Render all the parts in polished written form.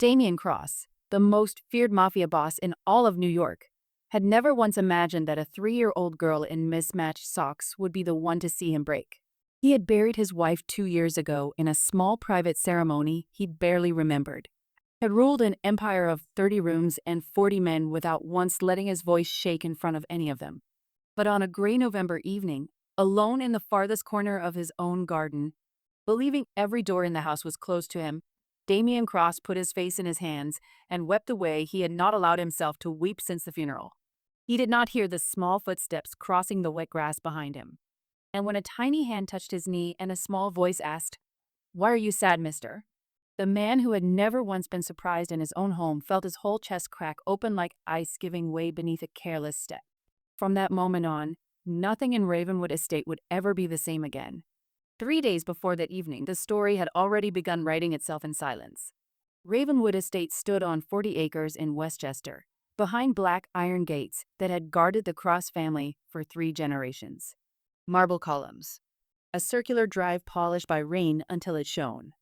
Damian Cross, the most feared mafia boss in all of New York, had never once imagined that a 3-year-old girl in mismatched socks would be the one to see him break. He had buried his wife 2 years ago in a small private ceremony he'd barely remembered. Had ruled an empire of 30 rooms and 40 men without once letting his voice shake in front of any of them. But on a gray November evening, alone in the farthest corner of his own garden, believing every door in the house was closed to him, Damian Cross put his face in his hands and wept the way he had not allowed himself to weep since the funeral. He did not hear the small footsteps crossing the wet grass behind him. And when a tiny hand touched his knee and a small voice asked, "Why are you sad, mister?" The man who had never once been surprised in his own home felt his whole chest crack open like ice giving way beneath a careless step. From that moment on, nothing in Ravenwood Estate would ever be the same again. 3 days before that evening, the story had already begun writing itself in silence. Ravenwood Estate stood on 40 acres in Westchester, behind black iron gates that had guarded the Cross family for 3 generations. Marble columns. A circular drive polished by rain until it shone.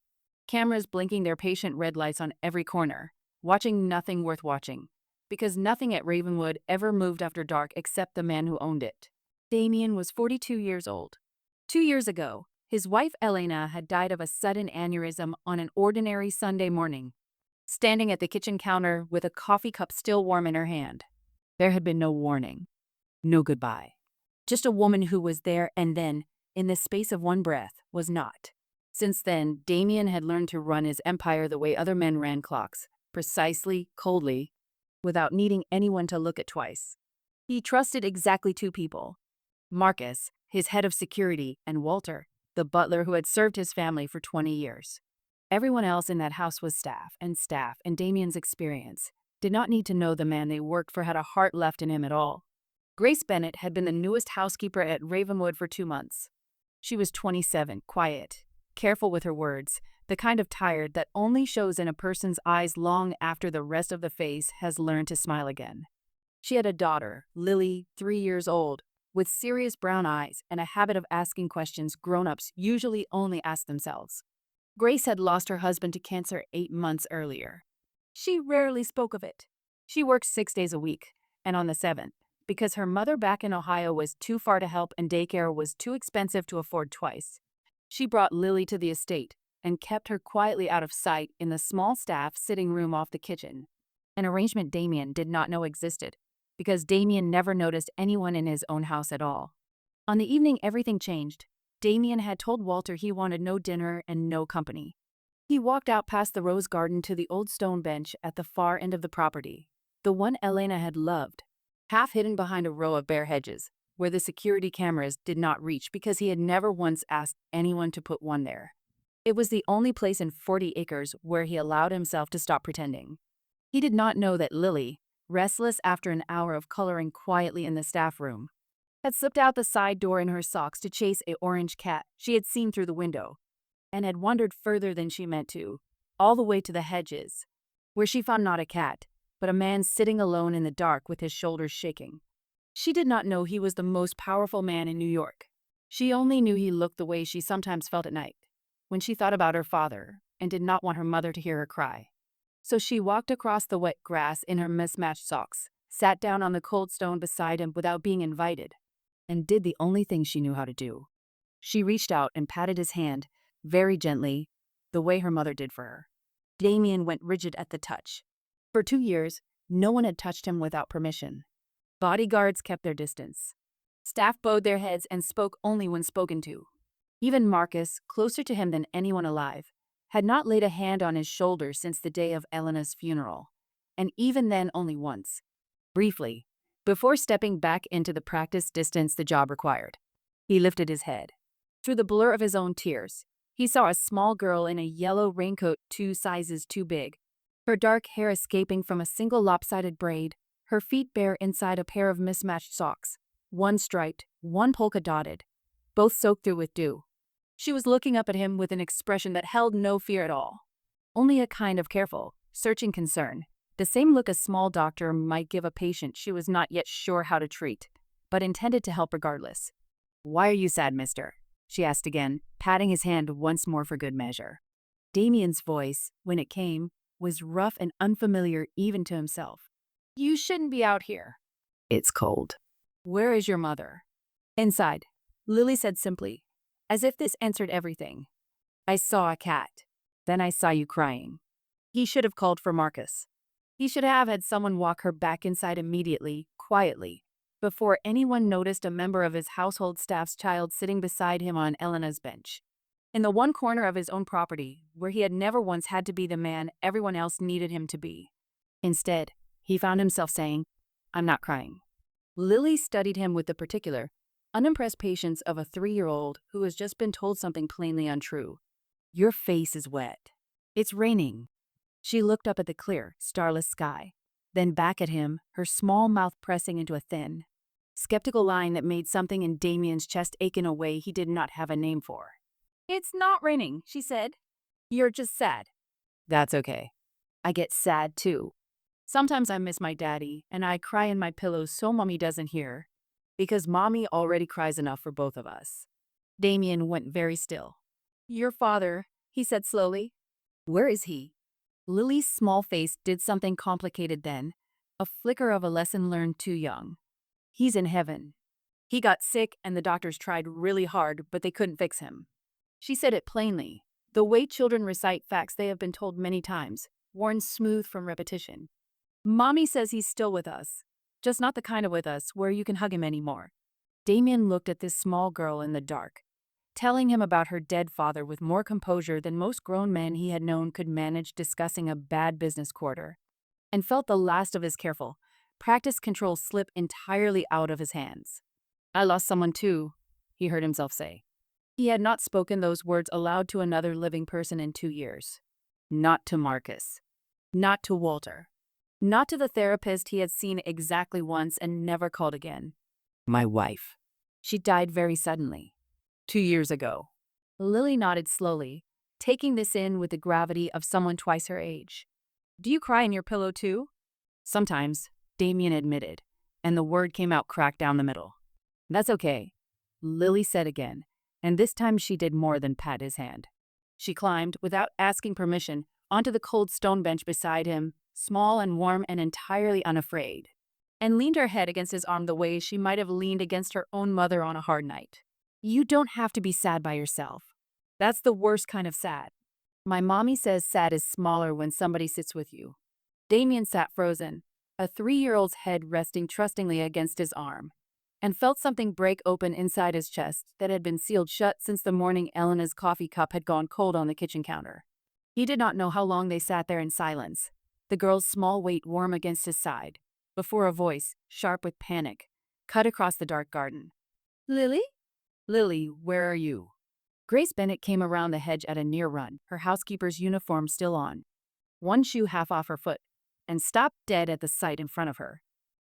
Cameras blinking their patient red lights on every corner, watching nothing worth watching, because nothing at Ravenwood ever moved after dark except the man who owned it. Damian was 42 years old. 2 years ago, his wife Elena had died of a sudden aneurysm on an ordinary Sunday morning, standing at the kitchen counter with a coffee cup still warm in her hand. There had been no warning, no goodbye. Just a woman who was there and then, in the space of one breath, was not. Since then, Damian had learned to run his empire the way other men ran clocks, precisely, coldly, without needing anyone to look at twice. He trusted exactly 2 people: Marcus, his head of security, and Walter, the butler who had served his family for 20 years. Everyone else in that house was staff, and Damian's experience did not need to know the man they worked for had a heart left in him at all. Grace Bennett had been the newest housekeeper at Ravenwood for 2 months. She was 27, quiet, careful with her words, the kind of tired that only shows in a person's eyes long after the rest of the face has learned to smile again. She had a daughter, Lily, 3 years old, with serious brown eyes and a habit of asking questions grown-ups usually only ask themselves. Grace had lost her husband to cancer 8 months earlier. She rarely spoke of it. She worked 6 days a week, and on the 7th, because her mother back in Ohio was too far to help and daycare was too expensive to afford twice, she brought Lily to the estate and kept her quietly out of sight in the small staff sitting room off the kitchen, an arrangement Damian did not know existed, because Damian never noticed anyone in his own house at all. On the evening everything changed, Damian had told Walter he wanted no dinner and no company. He walked out past the rose garden to the old stone bench at the far end of the property, the one Elena had loved, half hidden behind a row of bare hedges, where the security cameras did not reach because he had never once asked anyone to put one there. It was the only place in 40 acres where he allowed himself to stop pretending. He did not know that Lily, restless after an hour of coloring quietly in the staff room, had slipped out the side door in her socks to chase an orange cat she had seen through the window, and had wandered further than she meant to, all the way to the hedges, where she found not a cat, but a man sitting alone in the dark with his shoulders shaking. She did not know he was the most powerful man in New York. She only knew he looked the way she sometimes felt at night, when she thought about her father and did not want her mother to hear her cry. So she walked across the wet grass in her mismatched socks, sat down on the cold stone beside him without being invited, and did the only thing she knew how to do. She reached out and patted his hand, very gently, the way her mother did for her. Damian went rigid at the touch. For 2 years, no one had touched him without permission. Bodyguards kept their distance. Staff bowed their heads and spoke only when spoken to. Even Marcus, closer to him than anyone alive, had not laid a hand on his shoulder since the day of Elena's funeral, and even then only once, briefly, before stepping back into the practiced distance the job required. He lifted his head. Through the blur of his own tears, he saw a small girl in a yellow raincoat 2 sizes too big, her dark hair escaping from a single lopsided braid, her feet bare inside a pair of mismatched socks, one striped, one polka-dotted, both soaked through with dew. She was looking up at him with an expression that held no fear at all, only a kind of careful, searching concern, the same look a small doctor might give a patient she was not yet sure how to treat, but intended to help regardless. "Why are you sad, mister?" she asked again, patting his hand once more for good measure. Damian's voice, when it came, was rough and unfamiliar even to himself. "You shouldn't be out here. It's cold. Where is your mother?" "Inside," Lily said simply, as if this answered everything. "I saw a cat. Then I saw you crying." He should have called for Marcus. He should have had someone walk her back inside immediately, quietly, before anyone noticed a member of his household staff's child sitting beside him on Elena's bench. In the one corner of his own property, where he had never once had to be the man everyone else needed him to be. Instead, he found himself saying, "I'm not crying." Lily studied him with the particular, unimpressed patience of a 3-year-old who has just been told something plainly untrue. "Your face is wet. It's raining." She looked up at the clear, starless sky, then back at him, her small mouth pressing into a thin, skeptical line that made something in Damian's chest ache in a way he did not have a name for. "It's not raining," she said. "You're just sad." "That's okay. I get sad too. Sometimes I miss my daddy, and I cry in my pillows so mommy doesn't hear, because mommy already cries enough for both of us." Damian went very still. "Your father," he said slowly. "Where is he?" Lily's small face did something complicated then, a flicker of a lesson learned too young. "He's in heaven. He got sick and the doctors tried really hard, but they couldn't fix him." She said it plainly, the way children recite facts they have been told many times, worn smooth from repetition. "Mommy says he's still with us, just not the kind of with us where you can hug him anymore." Damian looked at this small girl in the dark, telling him about her dead father with more composure than most grown men he had known could manage discussing a bad business quarter, and felt the last of his careful, practiced control slip entirely out of his hands. "I lost someone too," he heard himself say. He had not spoken those words aloud to another living person in 2 years. Not to Marcus. Not to Walter. Not to the therapist he had seen exactly once and never called again. "My wife. She died very suddenly. 2 years ago." Lily nodded slowly, taking this in with the gravity of someone twice her age. "Do you cry in your pillow too?" "Sometimes," Damian admitted, and the word came out cracked down the middle. "That's okay," Lily said again, and this time she did more than pat his hand. She climbed, without asking permission, onto the cold stone bench beside him, small and warm and entirely unafraid, and leaned her head against his arm the way she might have leaned against her own mother on a hard night. "You don't have to be sad by yourself. That's the worst kind of sad. My mommy says sad is smaller when somebody sits with you." Damian sat frozen, a 3-year-old's head resting trustingly against his arm, and felt something break open inside his chest that had been sealed shut since the morning Elena's coffee cup had gone cold on the kitchen counter. He did not know how long they sat there in silence, the girl's small weight warm against his side, before a voice, sharp with panic, cut across the dark garden. "Lily? Lily, where are you?" Grace Bennett came around the hedge at a near run, her housekeeper's uniform still on, one shoe half off her foot, and stopped dead at the sight in front of her.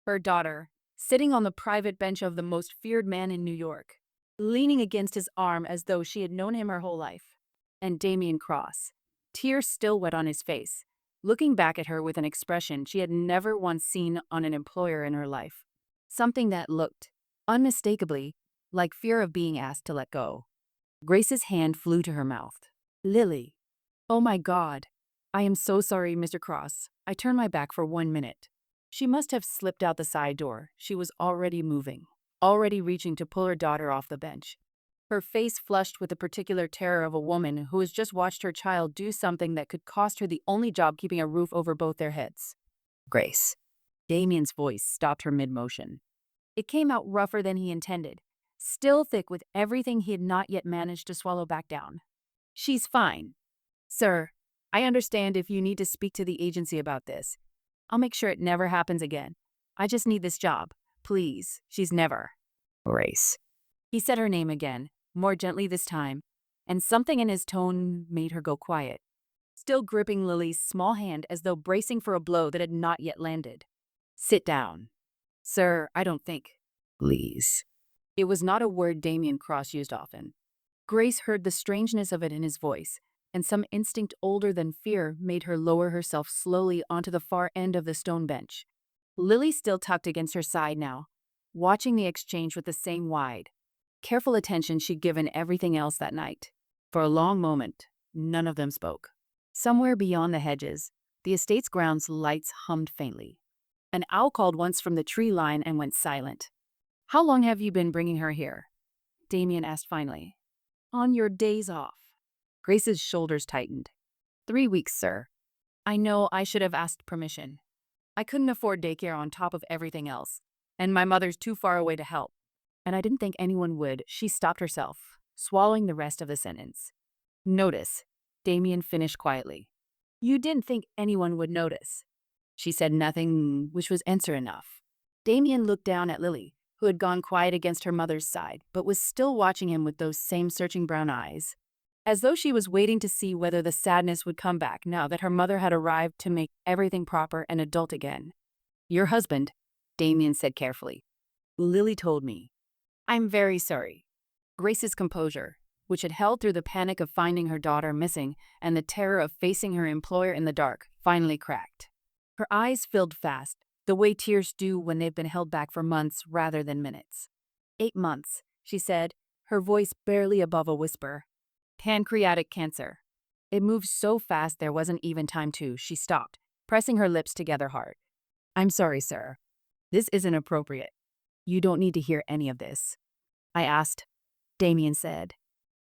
Her daughter, sitting on the private bench of the most feared man in New York, leaning against his arm as though she had known him her whole life. And Damian Cross, tears still wet on his face, looking back at her with an expression she had never once seen on an employer in her life. Something that looked, unmistakably, like fear of being asked to let go. Grace's hand flew to her mouth. "Lily. Oh my God. I am so sorry, Mr. Cross. I turned my back for 1 minute." She must have slipped out the side door. She was already moving, already reaching to pull her daughter off the bench. Her face flushed with the particular terror of a woman who has just watched her child do something that could cost her the only job keeping a roof over both their heads. "Grace." Damian's voice stopped her mid-motion. It came out rougher than he intended, still thick with everything he had not yet managed to swallow back down. "She's fine. Sir, I understand if you need to speak to the agency about this. I'll make sure it never happens again. I just need this job. Please, she's never." "Grace." He said her name again, more gently this time, and something in his tone made her go quiet, still gripping Lily's small hand as though bracing for a blow that had not yet landed. "Sit down." "Sir, I don't think." "Please." It was not a word Damian Cross used often. Grace heard the strangeness of it in his voice, and some instinct older than fear made her lower herself slowly onto the far end of the stone bench. Lily still tucked against her side now, watching the exchange with the same wide, careful attention she'd given everything else that night. For a long moment, none of them spoke. Somewhere beyond the hedges, The estate's grounds lights hummed faintly. An owl called once from the tree line and went silent. "How long have you been bringing her here?" Damian asked finally. "On your days off." Grace's shoulders tightened. 3 weeks, sir. I know I should have asked permission. I couldn't afford daycare on top of everything else, and my mother's too far away to help. And I didn't think anyone would. She stopped herself, swallowing the rest of the sentence. Notice, Damian finished quietly. You didn't think anyone would notice. She said nothing, which was answer enough. Damian looked down at Lily, who had gone quiet against her mother's side, but was still watching him with those same searching brown eyes, as though she was waiting to see whether the sadness would come back now that her mother had arrived to make everything proper and adult again. Your husband, Damian said carefully. Lily told me. I'm very sorry. Grace's composure, which had held through the panic of finding her daughter missing and the terror of facing her employer in the dark, finally cracked. Her eyes filled fast, the way tears do when they've been held back for months rather than minutes. 8 months, she said, her voice barely above a whisper. Pancreatic cancer. It moved so fast there wasn't even time to. She stopped, pressing her lips together hard. I'm sorry, sir. This isn't appropriate. You don't need to hear any of this. I asked, Damian said.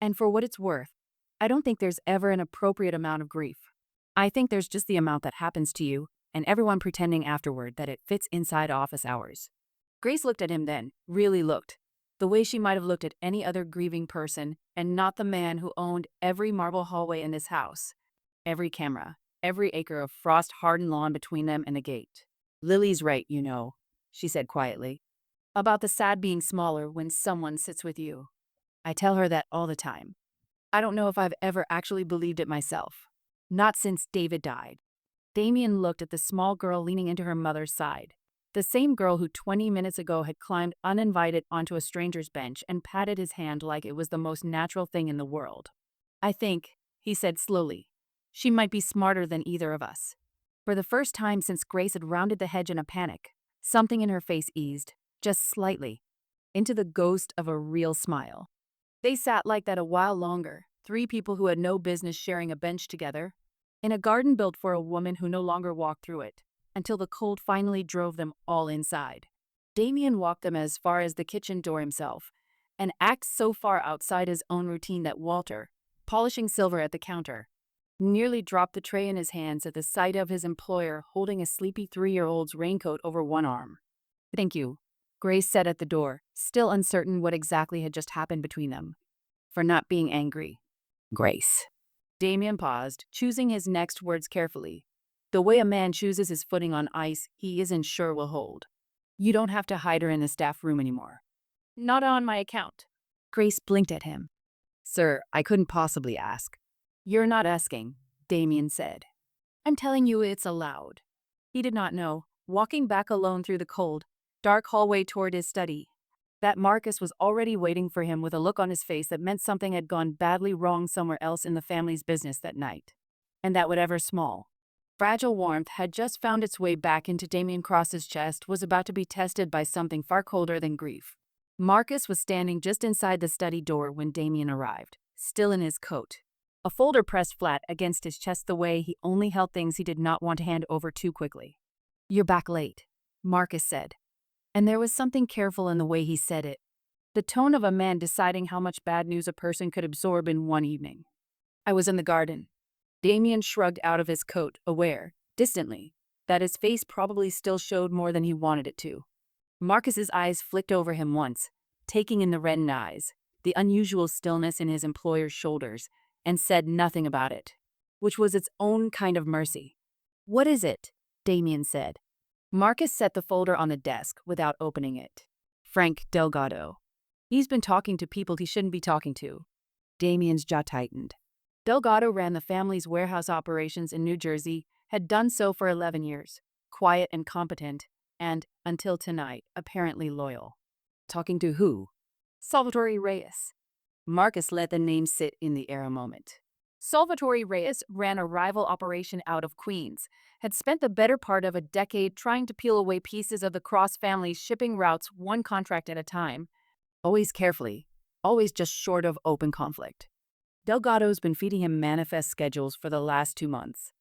And for what it's worth, I don't think there's ever an appropriate amount of grief. I think there's just the amount that happens to you, and everyone pretending afterward that it fits inside office hours. Grace looked at him then, really looked, the way she might have looked at any other grieving person, and not the man who owned every marble hallway in this house, every camera, every acre of frost-hardened lawn between them and the gate. Lily's right, you know, she said quietly, about the sad being smaller when someone sits with you. I tell her that all the time. I don't know if I've ever actually believed it myself. Not since David died. Damian looked at the small girl leaning into her mother's side. The same girl who 20 minutes ago had climbed uninvited onto a stranger's bench and patted his hand like it was the most natural thing in the world. I think, he said slowly, she might be smarter than either of us. For the first time since Grace had rounded the hedge in a panic, something in her face eased, just slightly, into the ghost of a real smile. They sat like that a while longer, 3 people who had no business sharing a bench together, in a garden built for a woman who no longer walked through it, until the cold finally drove them all inside. Damian walked them as far as the kitchen door himself, an act so far outside his own routine that Walter, polishing silver at the counter, nearly dropped the tray in his hands at the sight of his employer holding a sleepy 3-year-old's raincoat over one arm. Thank you, Grace said at the door, still uncertain what exactly had just happened between them. For not being angry. Grace. Damian paused, choosing his next words carefully. The way a man chooses his footing on ice he isn't sure will hold. You don't have to hide her in the staff room anymore. Not on my account. Grace blinked at him. Sir, I couldn't possibly ask. You're not asking, Damian said. I'm telling you it's allowed. He did not know, walking back alone through the cold, dark hallway toward his study, that Marcus was already waiting for him with a look on his face that meant something had gone badly wrong somewhere else in the family's business that night. And that whatever small, fragile warmth had just found its way back into Damian Cross's chest was about to be tested by something far colder than grief. Marcus was standing just inside the study door when Damian arrived, still in his coat, a folder pressed flat against his chest the way he only held things he did not want to hand over too quickly. You're back late, Marcus said. And there was something careful in the way he said it, the tone of a man deciding how much bad news a person could absorb in one evening. I was in the garden. Damian shrugged out of his coat, aware, distantly, that his face probably still showed more than he wanted it to. Marcus's eyes flicked over him once, taking in the reddened eyes, the unusual stillness in his employer's shoulders, and said nothing about it, which was its own kind of mercy. What is it? Damian said. Marcus set the folder on the desk without opening it. Frank Delgado. He's been talking to people he shouldn't be talking to. Damian's jaw tightened. Delgado ran the family's warehouse operations in New Jersey, had done so for 11 years, quiet and competent, and, until tonight, apparently loyal. Talking to who? Salvatore Reyes. Marcus let the name sit in the air a moment. Salvatore Reyes ran a rival operation out of Queens, had spent the better part of a decade trying to peel away pieces of the Cross family's shipping routes one contract at a time, always carefully, always just short of open conflict. Delgado's been feeding him manifest schedules for the last 2 months,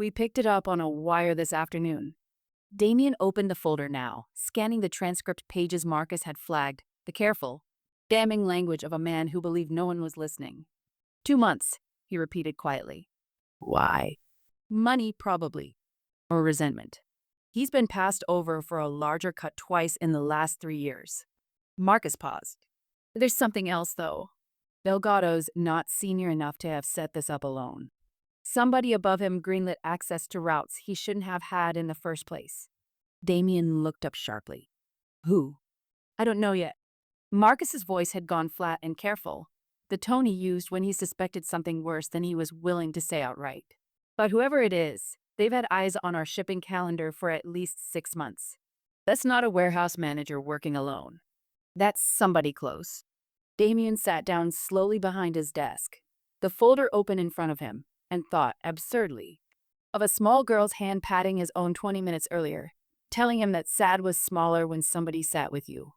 We picked it up on a wire this afternoon. Damian opened the folder now, scanning the transcript pages Marcus had flagged, the careful, damning language of a man who believed no one was listening. 2 months, he repeated quietly. Why? Money, probably. Or resentment. He's been passed over for a larger cut twice in the last 3 years. Marcus paused. There's something else, though. Delgado's not senior enough to have set this up alone. Somebody above him greenlit access to routes he shouldn't have had in the first place. Damian looked up sharply. Who? I don't know yet. Marcus's voice had gone flat and careful, the tone he used when he suspected something worse than he was willing to say outright. But whoever it is, they've had eyes on our shipping calendar for at least 6 months. That's not a warehouse manager working alone. That's somebody close. Damian sat down slowly behind his desk, the folder open in front of him, and thought, absurdly, of a small girl's hand patting his own 20 minutes earlier, telling him that sad was smaller when somebody sat with you.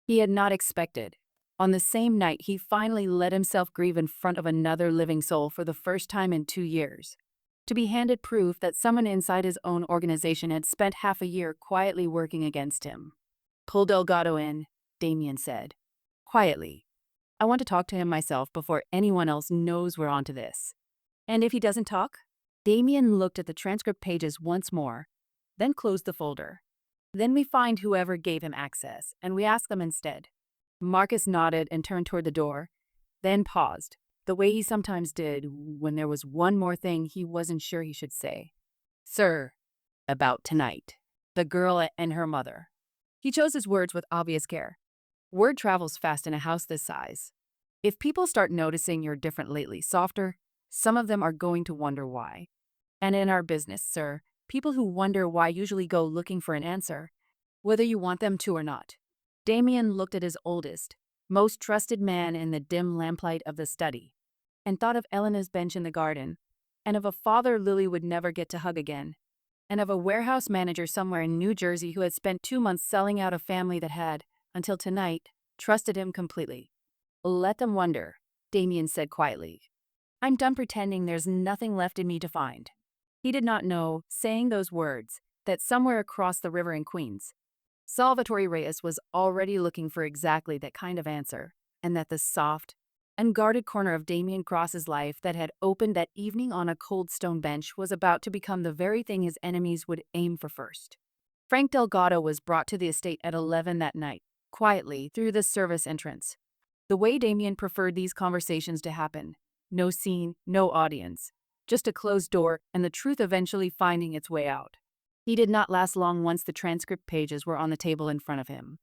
He had not expected. On the same night, he finally let himself grieve in front of another living soul for the first time in 2 years. To be handed proof that someone inside his own organization had spent half a year quietly working against him. Pull Delgado in, Damian said. Quietly. I want to talk to him myself before anyone else knows we're onto this. And if he doesn't talk? Damian looked at the transcript pages once more, then closed the folder. Then we find whoever gave him access, and we ask them instead. Marcus nodded and turned toward the door, then paused, the way he sometimes did when there was one more thing he wasn't sure he should say. Sir, about tonight, the girl and her mother. He chose his words with obvious care. Word travels fast in a house this size. If people start noticing you're different lately, softer, some of them are going to wonder why. And in our business, sir, people who wonder why usually go looking for an answer, whether you want them to or not. Damian looked at his oldest, most trusted man in the dim lamplight of the study, and thought of Elena's bench in the garden, and of a father Lily would never get to hug again, and of a warehouse manager somewhere in New Jersey who had spent 2 months selling out a family that had, until tonight, trusted him completely. Let them wonder, Damian said quietly. I'm done pretending there's nothing left in me to find. He did not know, saying those words, that somewhere across the river in Queens, Salvatore Reyes was already looking for exactly that kind of answer, and that the soft, unguarded corner of Damian Cross's life that had opened that evening on a cold stone bench was about to become the very thing his enemies would aim for first. Frank Delgado was brought to the estate at 11 that night, quietly, through the service entrance. The way Damian preferred these conversations to happen. No scene, no audience. Just a closed door, and the truth eventually finding its way out. He did not last long once the transcript pages were on the table in front of him.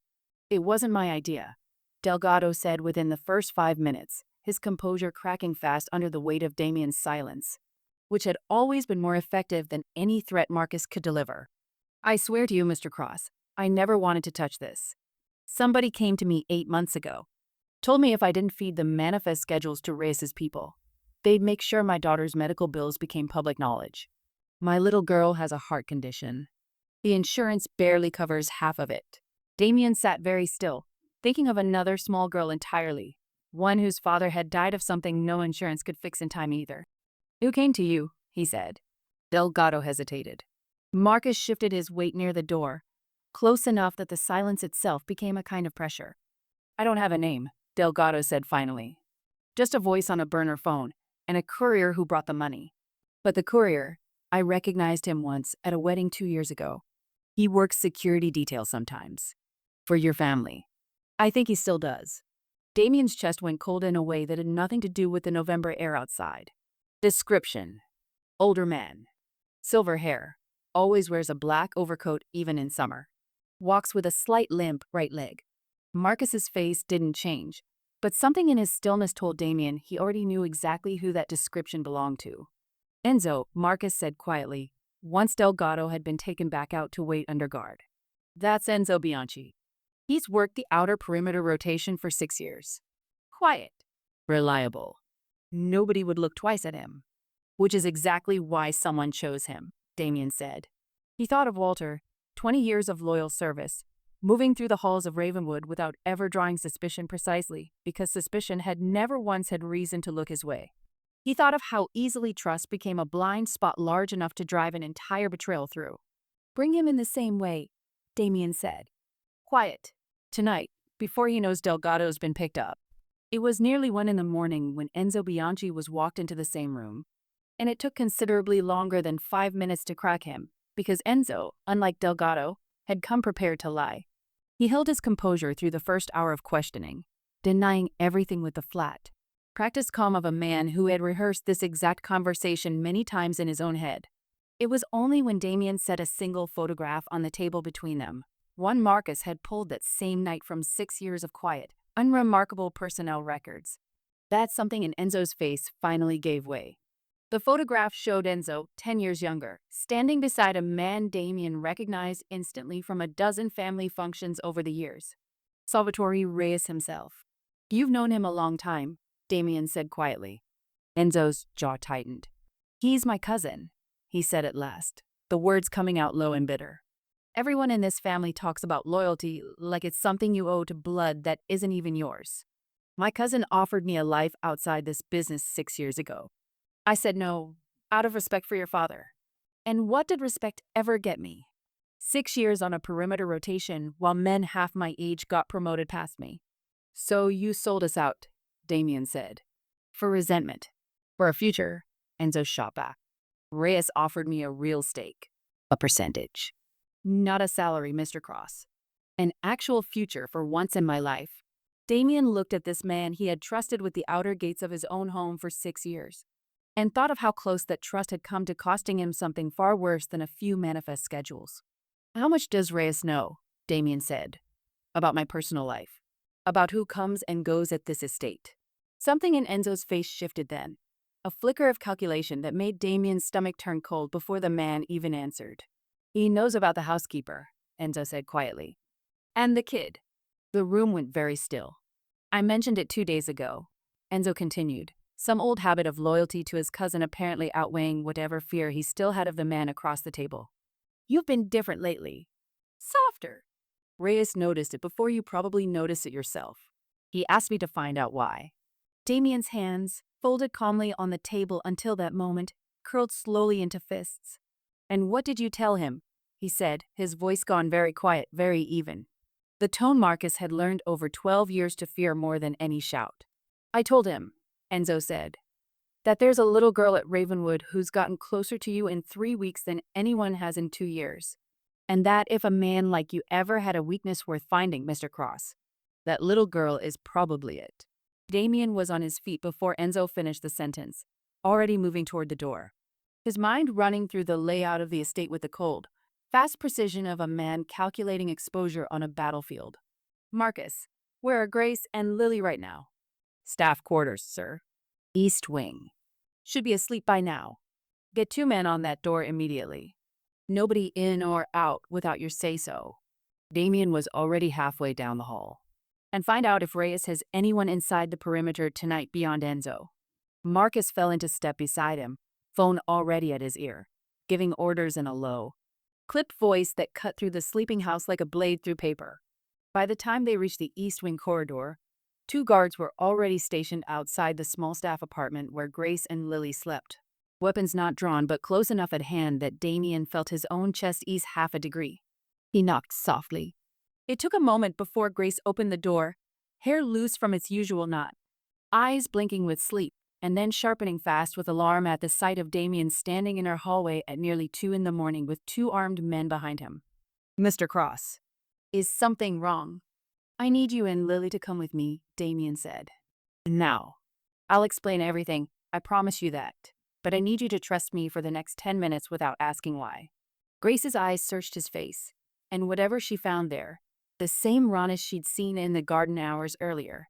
It wasn't my idea, Delgado said within the first 5 minutes, his composure cracking fast under the weight of Damian's silence, which had always been more effective than any threat Marcus could deliver. I swear to you, Mr. Cross, I never wanted to touch this. Somebody came to me 8 months ago, told me if I didn't feed the manifest schedules to Reyes's people, they'd make sure my daughter's medical bills became public knowledge. My little girl has a heart condition. The insurance barely covers half of it. Damian sat very still, thinking of another small girl entirely, one whose father had died of something no insurance could fix in time either. Who came to you? He said. Delgado hesitated. Marcus shifted his weight near the door, close enough that the silence itself became a kind of pressure. I don't have a name, Delgado said finally. Just a voice on a burner phone, and a courier who brought the money. But the courier, I recognized him once at a wedding 2 years ago. He works security detail sometimes. For your family. I think he still does. Damian's chest went cold in a way that had nothing to do with the November air outside. Description. Older man. Silver hair. Always wears a black overcoat even in summer. Walks with a slight limp right leg. Marcus's face didn't change, but something in his stillness told Damian he already knew exactly who that description belonged to. Enzo, Marcus said quietly, once Delgado had been taken back out to wait under guard. That's Enzo Bianchi. He's worked the outer perimeter rotation for 6 years. Quiet. Reliable. Nobody would look twice at him. Which is exactly why someone chose him, Damian said. He thought of Walter, 20 years of loyal service, moving through the halls of Ravenwood without ever drawing suspicion precisely because suspicion had never once had reason to look his way. He thought of how easily trust became a blind spot large enough to drive an entire betrayal through. Bring him in the same way, Damian said. Quiet. Tonight, before he knows Delgado's been picked up. It was nearly 1 in the morning when Enzo Bianchi was walked into the same room. And it took considerably longer than 5 minutes to crack him, because Enzo, unlike Delgado, had come prepared to lie. He held his composure through the first hour of questioning, denying everything with the flat, practiced calm of a man who had rehearsed this exact conversation many times in his own head. It was only when Damian set a single photograph on the table between them, one Marcus had pulled that same night from 6 years of quiet, unremarkable personnel records, that something in Enzo's face finally gave way. The photograph showed Enzo, 10 years younger, standing beside a man Damian recognized instantly from a dozen family functions over the years. Salvatore Reyes himself. You've known him a long time, Damian said quietly. Enzo's jaw tightened. He's my cousin, he said at last, the words coming out low and bitter. Everyone in this family talks about loyalty like it's something you owe to blood that isn't even yours. My cousin offered me a life outside this business 6 years ago. I said no, out of respect for your father. And what did respect ever get me? 6 years on a perimeter rotation while men half my age got promoted past me. So you sold us out, Damian said. For resentment. For a future, Enzo shot back. Reyes offered me a real stake. A percentage. Not a salary, Mr. Cross. An actual future for once in my life. Damian looked at this man he had trusted with the outer gates of his own home for 6 years, and thought of how close that trust had come to costing him something far worse than a few manifest schedules. How much does Reyes know, Damian said, about my personal life? About who comes and goes at this estate? Something in Enzo's face shifted then, a flicker of calculation that made Damian's stomach turn cold before the man even answered. He knows about the housekeeper, Enzo said quietly. And the kid. The room went very still. I mentioned it 2 days ago, Enzo continued, some old habit of loyalty to his cousin apparently outweighing whatever fear he still had of the man across the table. You've been different lately. Softer. Reyes noticed it before you probably noticed it yourself. He asked me to find out why. Damian's hands, folded calmly on the table until that moment, curled slowly into fists. And what did you tell him? He said, his voice gone very quiet, very even. The tone Marcus had learned over 12 years to fear more than any shout. I told him, Enzo said, that there's a little girl at Ravenwood who's gotten closer to you in 3 weeks than anyone has in 2 years. And that if a man like you ever had a weakness worth finding, Mr. Cross, that little girl is probably it. Damian was on his feet before Enzo finished the sentence, already moving toward the door, his mind running through the layout of the estate with the cold, fast precision of a man calculating exposure on a battlefield. Marcus, where are Grace and Lily right now? Staff quarters, sir. East wing. Should be asleep by now. Get 2 men on that door immediately. Nobody in or out without your say-so. Damian was already halfway down the hall. And find out if Reyes has anyone inside the perimeter tonight beyond Enzo. Marcus fell into step beside him, phone already at his ear, giving orders in a low, clipped voice that cut through the sleeping house like a blade through paper. By the time they reached the east wing corridor, 2 guards were already stationed outside the small staff apartment where Grace and Lily slept. Weapons not drawn but close enough at hand that Damian felt his own chest ease half a degree. He knocked softly. It took a moment before Grace opened the door, hair loose from its usual knot, eyes blinking with sleep, and then sharpening fast with alarm at the sight of Damian standing in her hallway at nearly 2 in the morning with 2 armed men behind him. Mr. Cross. Is something wrong? I need you and Lily to come with me, Damian said. Now. I'll explain everything, I promise you that. But I need you to trust me for the next 10 minutes without asking why. Grace's eyes searched his face, and whatever she found there, the same rawness she'd seen in the garden hours earlier,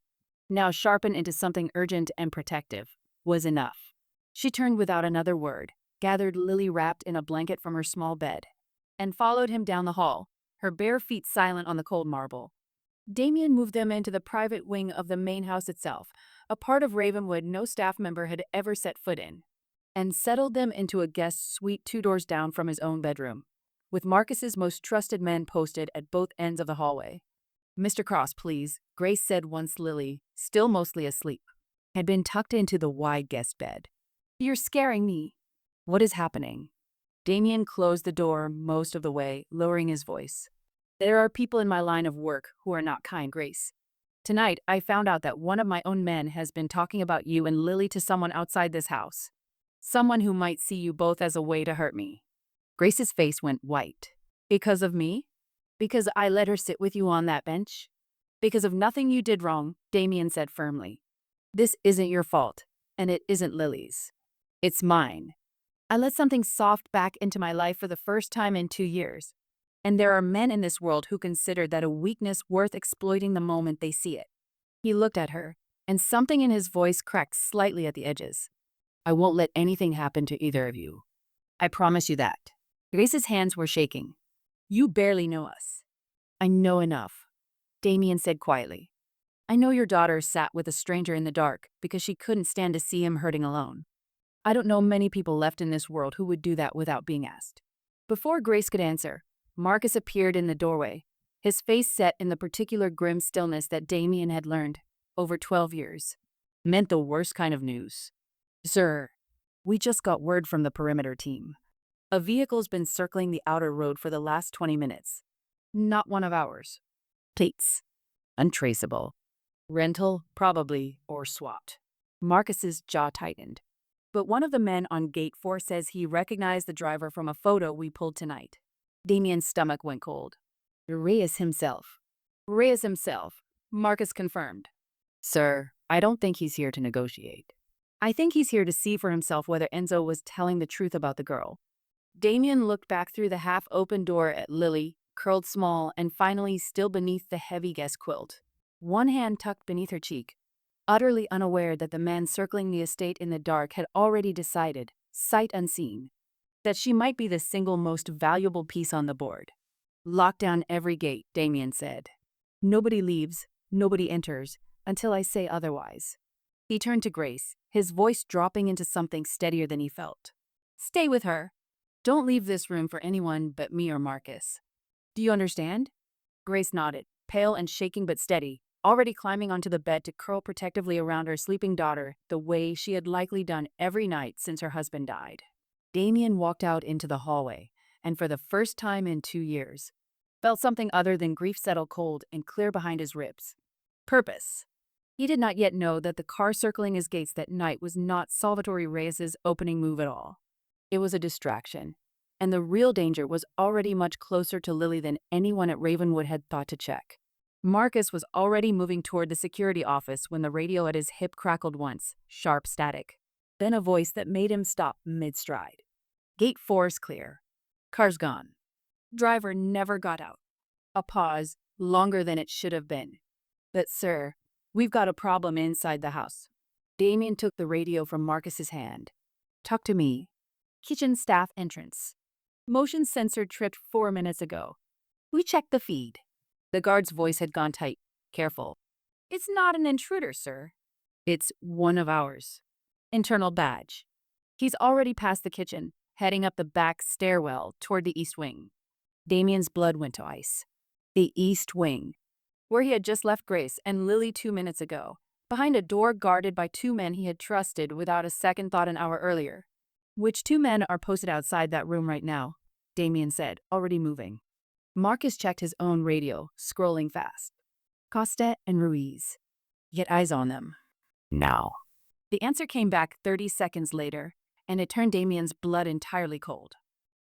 now sharpened into something urgent and protective, was enough. She turned without another word, gathered Lily wrapped in a blanket from her small bed, and followed him down the hall, her bare feet silent on the cold marble. Damian moved them into the private wing of the main house itself, a part of Ravenwood no staff member had ever set foot in, and settled them into a guest suite 2 doors down from his own bedroom, with Marcus's most trusted men posted at both ends of the hallway. Mr. Cross, please, Grace said once Lily, still mostly asleep, had been tucked into the wide guest bed. You're scaring me. What is happening? Damian closed the door most of the way, lowering his voice. There are people in my line of work who are not kind, Grace. Tonight, I found out that one of my own men has been talking about you and Lily to someone outside this house. Someone who might see you both as a way to hurt me. Grace's face went white. Because of me? Because I let her sit with you on that bench? Because of nothing you did wrong, Damian said firmly. This isn't your fault, and it isn't Lily's. It's mine. I let something soft back into my life for the first time in 2 years. And there are men in this world who consider that a weakness worth exploiting the moment they see it. He looked at her, and something in his voice cracked slightly at the edges. I won't let anything happen to either of you. I promise you that. Grace's hands were shaking. You barely know us. I know enough, Damian said quietly. I know your daughter sat with a stranger in the dark because she couldn't stand to see him hurting alone. I don't know many people left in this world who would do that without being asked. Before Grace could answer, Marcus appeared in the doorway, his face set in the particular grim stillness that Damian had learned, over 12 years, meant the worst kind of news. Sir, we just got word from the perimeter team. A vehicle's been circling the outer road for the last 20 minutes. Not one of ours. Plates. Untraceable. Rental, probably, or SWAT. Marcus's jaw tightened. But one of the men on Gate 4 says he recognized the driver from a photo we pulled tonight. Damian's stomach went cold. Reyes himself. Reyes himself, Marcus confirmed. Sir, I don't think he's here to negotiate. I think he's here to see for himself whether Enzo was telling the truth about the girl. Damian looked back through the half-open door at Lily, curled small and finally still beneath the heavy guest quilt. One hand tucked beneath her cheek, utterly unaware that the man circling the estate in the dark had already decided, sight unseen, that she might be the single most valuable piece on the board. Lock down every gate, Damian said. Nobody leaves, nobody enters, until I say otherwise. He turned to Grace, his voice dropping into something steadier than he felt. Stay with her. Don't leave this room for anyone but me or Marcus. Do you understand? Grace nodded, pale and shaking but steady, already climbing onto the bed to curl protectively around her sleeping daughter the way she had likely done every night since her husband died. Damian walked out into the hallway, and for the first time in 2 years, felt something other than grief settle cold and clear behind his ribs. Purpose. He did not yet know that the car circling his gates that night was not Salvatore Reyes's opening move at all. It was a distraction, and the real danger was already much closer to Lily than anyone at Ravenwood had thought to check. Marcus was already moving toward the security office when the radio at his hip crackled once, sharp static. Then a voice that made him stop mid-stride. Gate 4's clear. Car's gone. Driver never got out. A pause, longer than it should have been. But sir, we've got a problem inside the house. Damian took the radio from Marcus's hand. Talk to me. Kitchen staff entrance. Motion sensor tripped 4 minutes ago. We checked the feed. The guard's voice had gone tight. Careful. It's not an intruder, sir. It's one of ours. Internal badge. He's already past the kitchen, heading up the back stairwell toward the east wing. Damian's blood went to ice. The east wing, where he had just left Grace and Lily 2 minutes ago, behind a door guarded by 2 men he had trusted without a second thought an hour earlier. Which 2 men are posted outside that room right now? Damian said, already moving. Marcus checked his own radio, scrolling fast. Costa and Ruiz. Get eyes on them. Now. The answer came back 30 seconds later, and it turned Damian's blood entirely cold.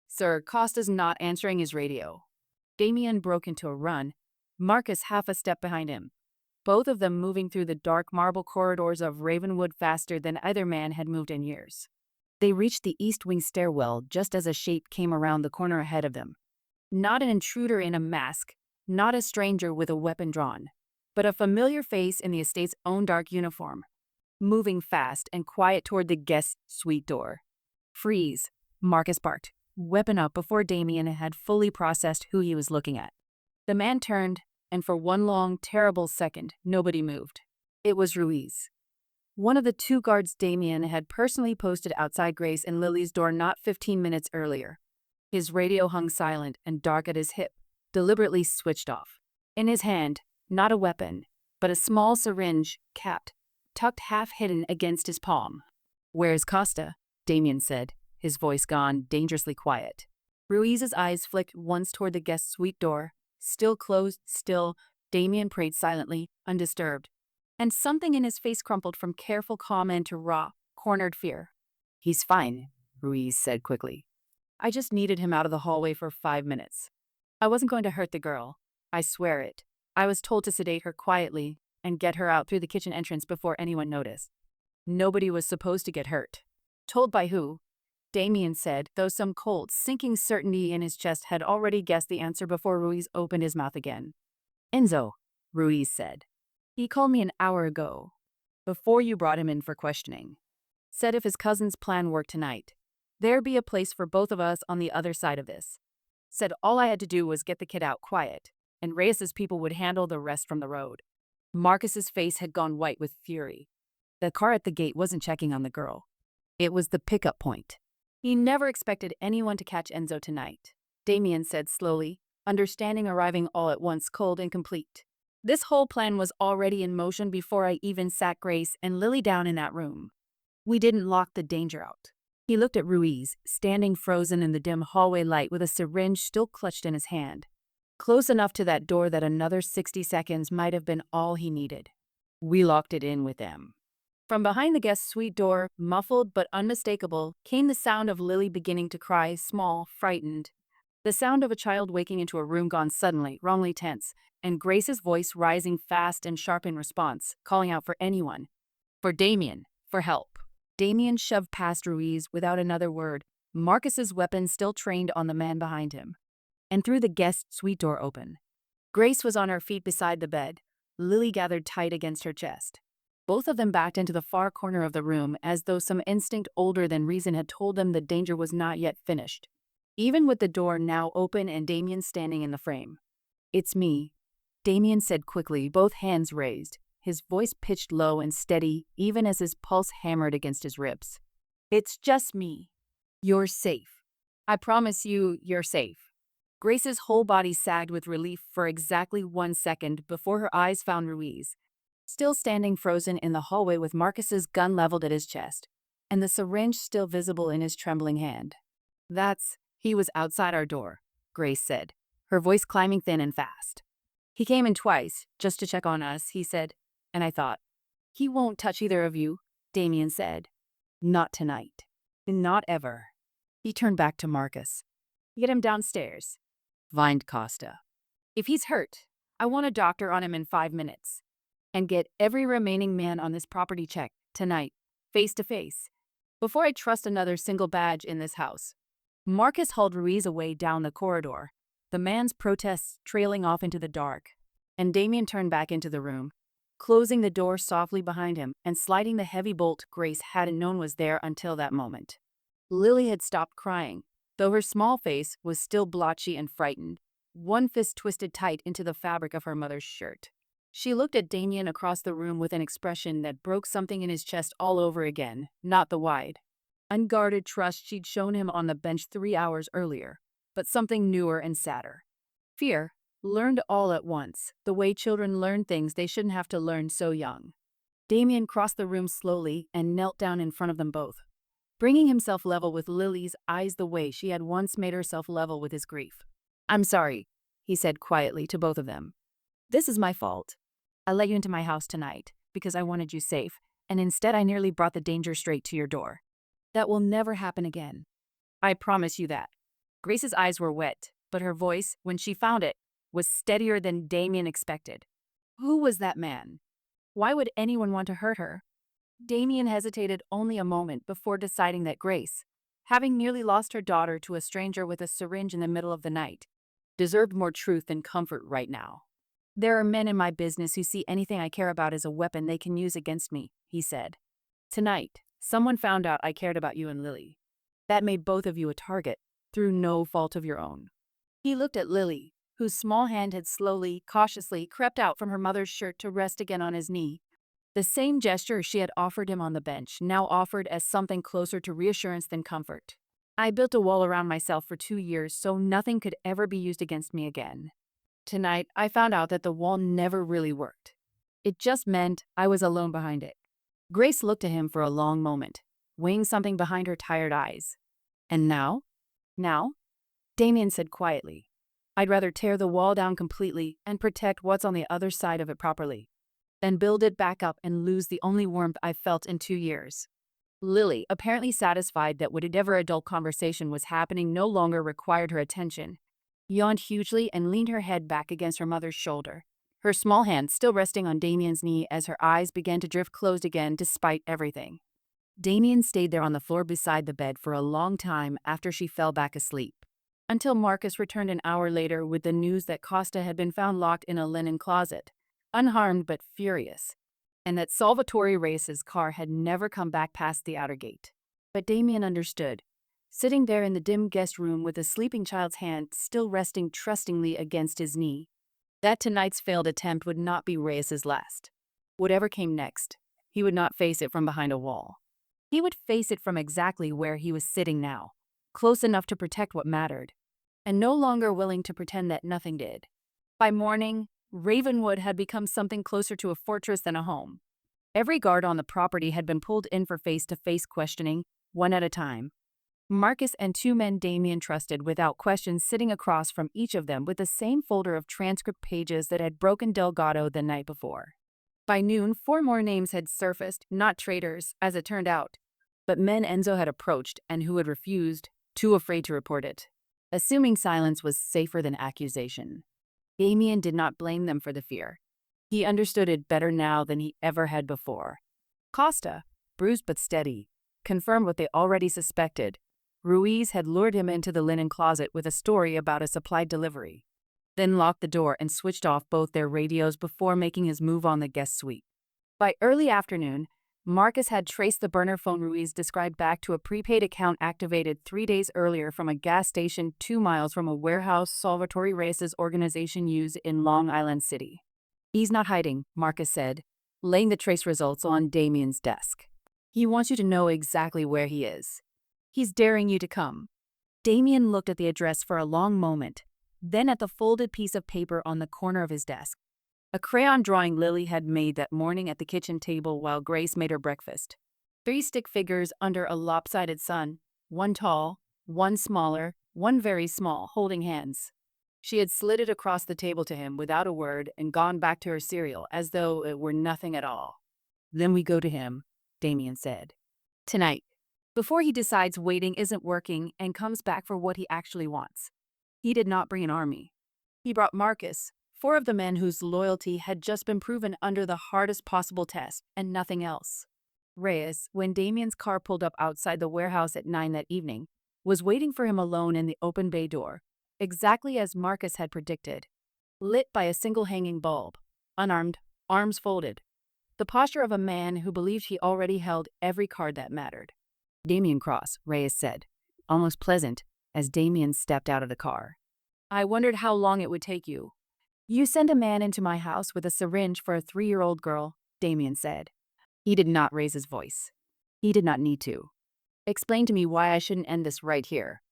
Sir, Costa's not answering his radio. Damian broke into a run, Marcus half a step behind him, both of them moving through the dark marble corridors of Ravenwood faster than either man had moved in years. They reached the east wing stairwell just as a shape came around the corner ahead of them. Not an intruder in a mask, not a stranger with a weapon drawn, but a familiar face in the estate's own dark uniform, moving fast and quiet toward the guest suite door. Freeze, Marcus barked, weapon up before Damian had fully processed who he was looking at. The man turned, and for one long, terrible second, nobody moved. It was Ruiz. One of the 2 guards Damian had personally posted outside Grace and Lily's door not 15 minutes earlier. His radio hung silent and dark at his hip, deliberately switched off. In his hand, not a weapon, but a small syringe, capped, tucked half hidden against his palm. Where's Costa? Damian said, his voice gone dangerously quiet. Ruiz's eyes flicked once toward the guest suite door. Still closed, still, Damian prayed silently, undisturbed. And something in his face crumpled from careful comment to raw, cornered fear. "He's fine," Ruiz said quickly. "I just needed him out of the hallway for 5 minutes. I wasn't going to hurt the girl. I swear it. I was told to sedate her quietly and get her out through the kitchen entrance before anyone noticed. Nobody was supposed to get hurt." "Told by who?" Damian said, though some cold, sinking certainty in his chest had already guessed the answer before Ruiz opened his mouth again. "Enzo," Ruiz said. "He called me an hour ago, before you brought him in for questioning. Said if his cousin's plan worked tonight, there'd be a place for both of us on the other side of this. Said all I had to do was get the kid out quiet, and Reyes's people would handle the rest from the road." Marcus's face had gone white with fury. The car at the gate wasn't checking on the girl. It was the pickup point. He never expected anyone to catch Enzo tonight, Damian said slowly, understanding arriving all at once cold and complete. "This whole plan was already in motion before I even sat Grace and Lily down in that room. We didn't lock the danger out." He looked at Ruiz, standing frozen in the dim hallway light with a syringe still clutched in his hand. Close enough to that door that another 60 seconds might have been all he needed. "We locked it in with them." From behind the guest suite door, muffled but unmistakable, came the sound of Lily beginning to cry, small, frightened. The sound of a child waking into a room gone suddenly, wrongly tense, and Grace's voice rising fast and sharp in response, calling out for anyone. For Damian, for help. Damian shoved past Ruiz without another word, Marcus's weapon still trained on the man behind him, and threw the guest suite door open. Grace was on her feet beside the bed, Lily gathered tight against her chest. Both of them backed into the far corner of the room as though some instinct older than reason had told them the danger was not yet finished. Even with the door now open and Damian standing in the frame. "It's me," Damian said quickly, both hands raised, his voice pitched low and steady even as his pulse hammered against his ribs. "It's just me. You're safe. I promise you, you're safe." Grace's whole body sagged with relief for exactly 1 second before her eyes found Ruiz, still standing frozen in the hallway with Marcus's gun leveled at his chest, and the syringe still visible in his trembling hand. He was outside our door," Grace said, her voice climbing thin and fast. "He came in twice, just to check on us," he said, and I thought, "He won't touch either of you," Damian said. "Not tonight. Not ever." He turned back to Marcus. "Get him downstairs. Find Costa. If he's hurt, I want a doctor on him in 5 minutes. And get every remaining man on this property checked, tonight, face to face, before I trust another single badge in this house." Marcus hauled Ruiz away down the corridor, the man's protests trailing off into the dark, and Damian turned back into the room, closing the door softly behind him and sliding the heavy bolt Grace hadn't known was there until that moment. Lily had stopped crying, though her small face was still blotchy and frightened, one fist twisted tight into the fabric of her mother's shirt. She looked at Damian across the room with an expression that broke something in his chest all over again, not the wide, unguarded trust she'd shown him on the bench 3 hours earlier, but something newer and sadder. Fear, learned all at once, the way children learn things they shouldn't have to learn so young. Damian crossed the room slowly and knelt down in front of them both, bringing himself level with Lily's eyes the way she had once made herself level with his grief. "I'm sorry," he said quietly to both of them. "This is my fault. I let you into my house tonight because I wanted you safe, and instead I nearly brought the danger straight to your door. That will never happen again. I promise you that." Grace's eyes were wet, but her voice, when she found it, was steadier than Damian expected. Who was that man? Why would anyone want to hurt her? Damian hesitated only a moment before deciding that Grace, having nearly lost her daughter to a stranger with a syringe in the middle of the night, deserved more truth and comfort right now. "There are men in my business who see anything I care about as a weapon they can use against me," he said. "Tonight, someone found out I cared about you and Lily. That made both of you a target, through no fault of your own." He looked at Lily, whose small hand had slowly, cautiously crept out from her mother's shirt to rest again on his knee. The same gesture she had offered him on the bench, now offered as something closer to reassurance than comfort. "I built a wall around myself for 2 years so nothing could ever be used against me again. Tonight, I found out that the wall never really worked. It just meant I was alone behind it." Grace looked at him for a long moment, weighing something behind her tired eyes. And now? Now? Damian said quietly. I'd rather tear the wall down completely and protect what's on the other side of it properly, than build it back up and lose the only warmth I've felt in 2 years. Lily, apparently satisfied that whatever adult conversation was happening no longer required her attention, yawned hugely and leaned her head back against her mother's shoulder, her small hand still resting on Damian's knee as her eyes began to drift closed again despite everything. Damian stayed there on the floor beside the bed for a long time after she fell back asleep, until Marcus returned an hour later with the news that Costa had been found locked in a linen closet, unharmed but furious, and that Salvatore Reyes's car had never come back past the outer gate. But Damian understood, sitting there in the dim guest room with a sleeping child's hand still resting trustingly against his knee, that tonight's failed attempt would not be Reyes's last. Whatever came next, he would not face it from behind a wall. He would face it from exactly where he was sitting now, close enough to protect what mattered, and no longer willing to pretend that nothing did. By morning, Ravenwood had become something closer to a fortress than a home. Every guard on the property had been pulled in for face-to-face questioning, one at a time. Marcus and 2 men Damian trusted without question sitting across from each of them with the same folder of transcript pages that had broken Delgado the night before. By noon, 4 more names had surfaced, not traitors, as it turned out, but men Enzo had approached and who had refused, too afraid to report it. Assuming silence was safer than accusation. Damian did not blame them for the fear. He understood it better now than he ever had before. Costa, bruised but steady, confirmed what they already suspected. Ruiz had lured him into the linen closet with a story about a supply delivery, then locked the door and switched off both their radios before making his move on the guest suite. By early afternoon, Marcus had traced the burner phone Ruiz described back to a prepaid account activated 3 days earlier from a gas station 2 miles from a warehouse Salvatore Reyes's organization used in Long Island City. He's not hiding, Marcus said, laying the trace results on Damian's desk. He wants you to know exactly where he is. He's daring you to come. Damian looked at the address for a long moment, then at the folded piece of paper on the corner of his desk. A crayon drawing Lily had made that morning at the kitchen table while Grace made her breakfast. 3 stick figures under a lopsided sun, one tall, one smaller, one very small, holding hands. She had slid it across the table to him without a word and gone back to her cereal as though it were nothing at all. Then we go to him, Damian said. Tonight. Before he decides waiting isn't working and comes back for what he actually wants. He did not bring an army. He brought Marcus, 4 of the men whose loyalty had just been proven under the hardest possible test, and nothing else. Reyes, when Damian's car pulled up outside the warehouse at 9 that evening, was waiting for him alone in the open bay door, exactly as Marcus had predicted, lit by a single hanging bulb, unarmed, arms folded, the posture of a man who believed he already held every card that mattered. Damian Cross, Reyes said, almost pleasant, as Damian stepped out of the car. I wondered how long it would take you. You send a man into my house with a syringe for a 3-year-old girl, Damian said. He did not raise his voice. He did not need to. Explain to me why I shouldn't end this right here.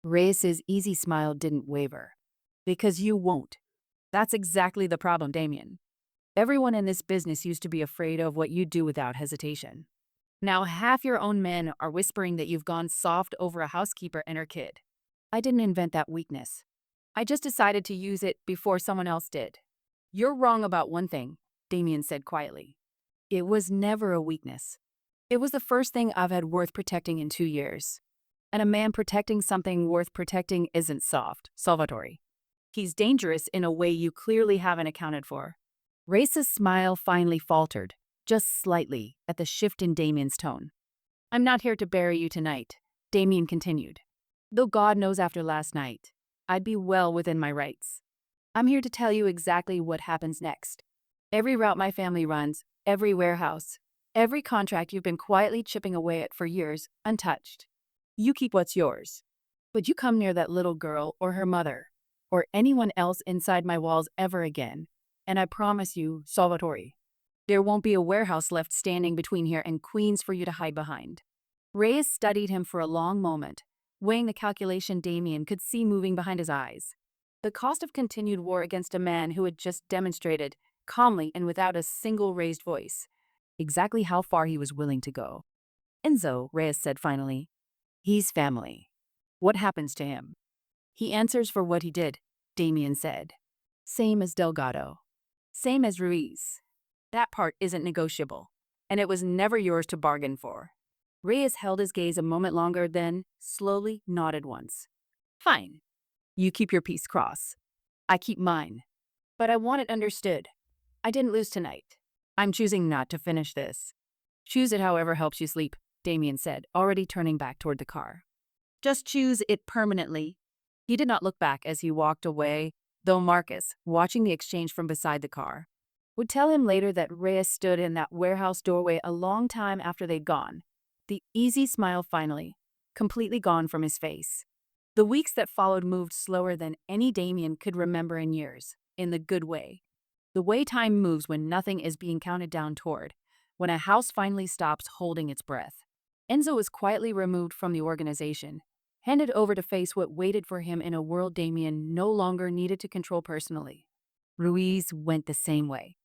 Reyes's easy smile didn't waver. Because you won't. That's exactly the problem, Damian. Everyone in this business used to be afraid of what you do without hesitation. Now half your own men are whispering that you've gone soft over a housekeeper and her kid. I didn't invent that weakness. I just decided to use it before someone else did. You're wrong about one thing, Damian said quietly. It was never a weakness. It was the first thing I've had worth protecting in 2 years. And a man protecting something worth protecting isn't soft, Salvatore. He's dangerous in a way you clearly haven't accounted for. Reyes's smile finally faltered, just slightly, at the shift in Damian's tone. I'm not here to bury you tonight, Damian continued. Though God knows after last night, I'd be well within my rights. I'm here to tell you exactly what happens next. Every route my family runs, every warehouse, every contract you've been quietly chipping away at for years, untouched. You keep what's yours. But you come near that little girl or her mother, or anyone else inside my walls ever again, and I promise you, Salvatore, there won't be a warehouse left standing between here and Queens for you to hide behind. Reyes studied him for a long moment, weighing the calculation Damian could see moving behind his eyes. The cost of continued war against a man who had just demonstrated, calmly and without a single raised voice, exactly how far he was willing to go. Enzo, Reyes said finally. He's family. What happens to him? He answers for what he did, Damian said. Same as Delgado. Same as Ruiz. That part isn't negotiable, and it was never yours to bargain for. Reyes held his gaze a moment longer, then slowly nodded once. Fine. You keep your peace, Cross. I keep mine. But I want it understood. I didn't lose tonight. I'm choosing not to finish this. Choose it however helps you sleep, Damian said, already turning back toward the car. Just choose it permanently. He did not look back as he walked away, though Marcus, watching the exchange from beside the car, would tell him later that Reyes stood in that warehouse doorway a long time after they'd gone, the easy smile finally, completely gone from his face. The weeks that followed moved slower than any Damian could remember in years, in the good way. The way time moves when nothing is being counted down toward, when a house finally stops holding its breath. Enzo was quietly removed from the organization, handed over to face what waited for him in a world Damian no longer needed to control personally. Ruiz went the same way.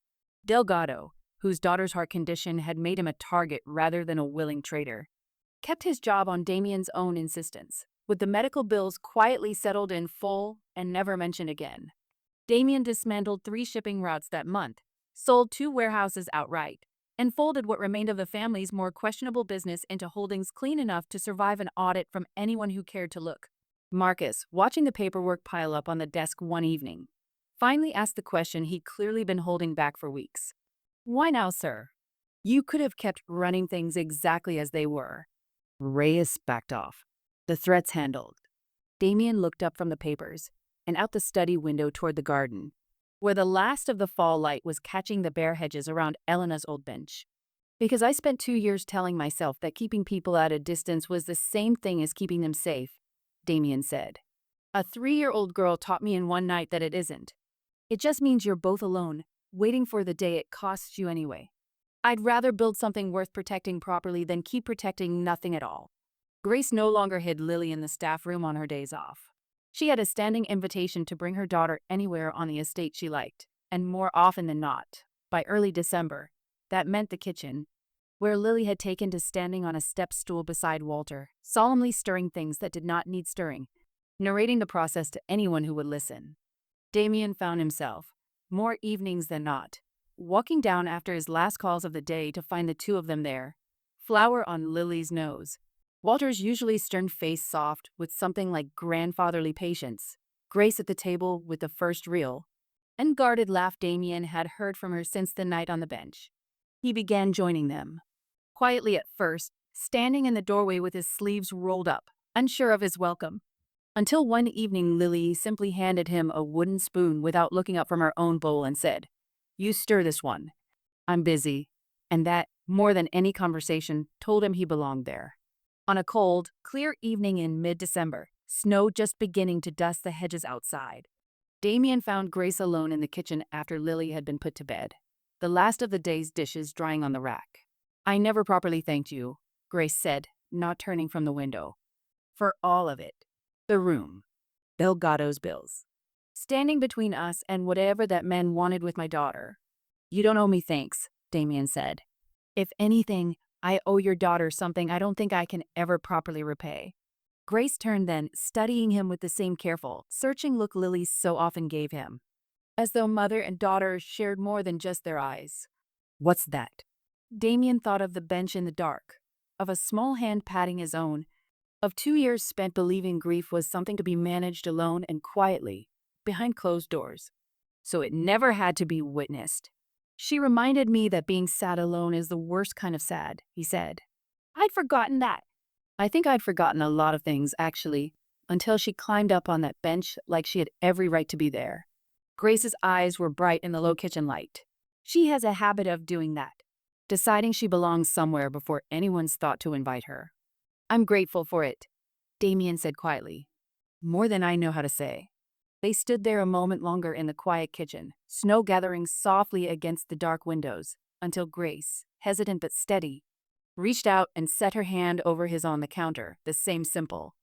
Delgado, whose daughter's heart condition had made him a target rather than a willing traitor, kept his job on Damian's own insistence, with the medical bills quietly settled in full and never mentioned again. Damian dismantled 3 shipping routes that month, sold 2 warehouses outright, and folded what remained of the family's more questionable business into holdings clean enough to survive an audit from anyone who cared to look. Marcus, watching the paperwork pile up on the desk one evening, finally asked the question he'd clearly been holding back for weeks. Why now, sir? You could have kept running things exactly as they were. Reyes backed off. The threats handled. Damian looked up from the papers and out the study window toward the garden, where the last of the fall light was catching the bare hedges around Elena's old bench. Because I spent 2 years telling myself that keeping people at a distance was the same thing as keeping them safe, Damian said. A 3-year-old girl taught me in one night that it isn't. It just means you're both alone, waiting for the day it costs you anyway. I'd rather build something worth protecting properly than keep protecting nothing at all. Grace no longer hid Lily in the staff room on her days off. She had a standing invitation to bring her daughter anywhere on the estate she liked, and more often than not, by early December, that meant the kitchen, where Lily had taken to standing on a step stool beside Walter, solemnly stirring things that did not need stirring, narrating the process to anyone who would listen. Damian found himself, more evenings than not, walking down after his last calls of the day to find the 2 of them there, flower on Lily's nose, Walter's usually stern face soft with something like grandfatherly patience, Grace at the table with the first reel, and guarded laugh Damian had heard from her since the night on the bench. He began joining them. Quietly at first, standing in the doorway with his sleeves rolled up, unsure of his welcome. Until one evening Lily simply handed him a wooden spoon without looking up from her own bowl and said, "You stir this one. I'm busy." And that, more than any conversation, told him he belonged there. On a cold, clear evening in mid-December, snow just beginning to dust the hedges outside, Damian found Grace alone in the kitchen after Lily had been put to bed, the last of the day's dishes drying on the rack. "I never properly thanked you," Grace said, not turning from the window. "For all of it. The room. Delgado's bills. Standing between us and whatever that man wanted with my daughter." "You don't owe me thanks," Damian said. "If anything, I owe your daughter something I don't think I can ever properly repay." Grace turned then, studying him with the same careful, searching look Lily so often gave him, as though mother and daughter shared more than just their eyes. "What's that?" Damian thought of the bench in the dark, of a small hand patting his own, of 2 years spent believing grief was something to be managed alone and quietly, behind closed doors, so it never had to be witnessed. "She reminded me that being sad alone is the worst kind of sad," he said. "I'd forgotten that." "I think I'd forgotten a lot of things, actually, until she climbed up on that bench like she had every right to be there." Grace's eyes were bright in the low kitchen light. "She has a habit of doing that, deciding she belongs somewhere before anyone's thought to invite her." "I'm grateful for it," Damian said quietly. "More than I know how to say." They stood there a moment longer in the quiet kitchen, snow gathering softly against the dark windows, until Grace, hesitant but steady, reached out and set her hand over his on the counter, the same simple,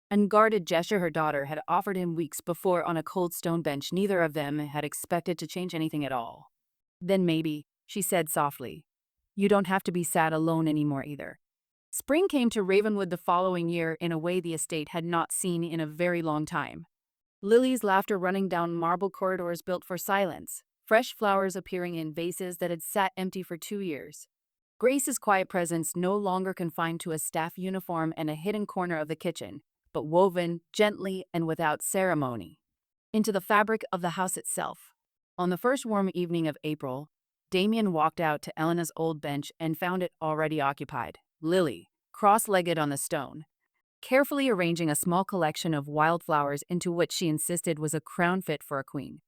unguarded gesture her daughter had offered him weeks before on a cold stone bench neither of them had expected to change anything at all. "Then maybe," she said softly, "you don't have to be sad alone anymore either. Spring came to Ravenwood the following year in a way the estate had not seen in a very long time. Lily's laughter running down marble corridors built for silence, fresh flowers appearing in vases that had sat empty for 2 years. Grace's quiet presence no longer confined to a staff uniform and a hidden corner of the kitchen, but woven, gently and without ceremony, into the fabric of the house itself. On the first warm evening of April, Damian walked out to Elena's old bench and found it already occupied. Lily, cross-legged on the stone, carefully arranging a small collection of wildflowers into which she insisted was a crown fit for a queen.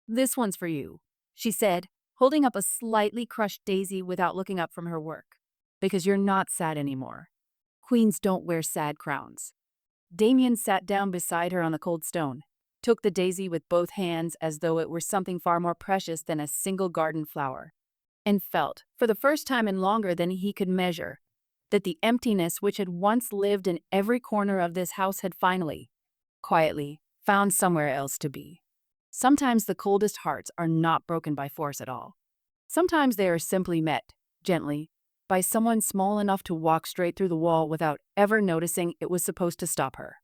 "This one's for you," she said, holding up a slightly crushed daisy without looking up from her work. "Because you're not sad anymore. Queens don't wear sad crowns." Damian sat down beside her on the cold stone, took the daisy with both hands as though it were something far more precious than a single garden flower, and felt, for the first time in longer than he could measure, that the emptiness which had once lived in every corner of this house had finally, quietly, found somewhere else to be. Sometimes the coldest hearts are not broken by force at all. Sometimes they are simply met, gently, by someone small enough to walk straight through the wall without ever noticing it was supposed to stop her.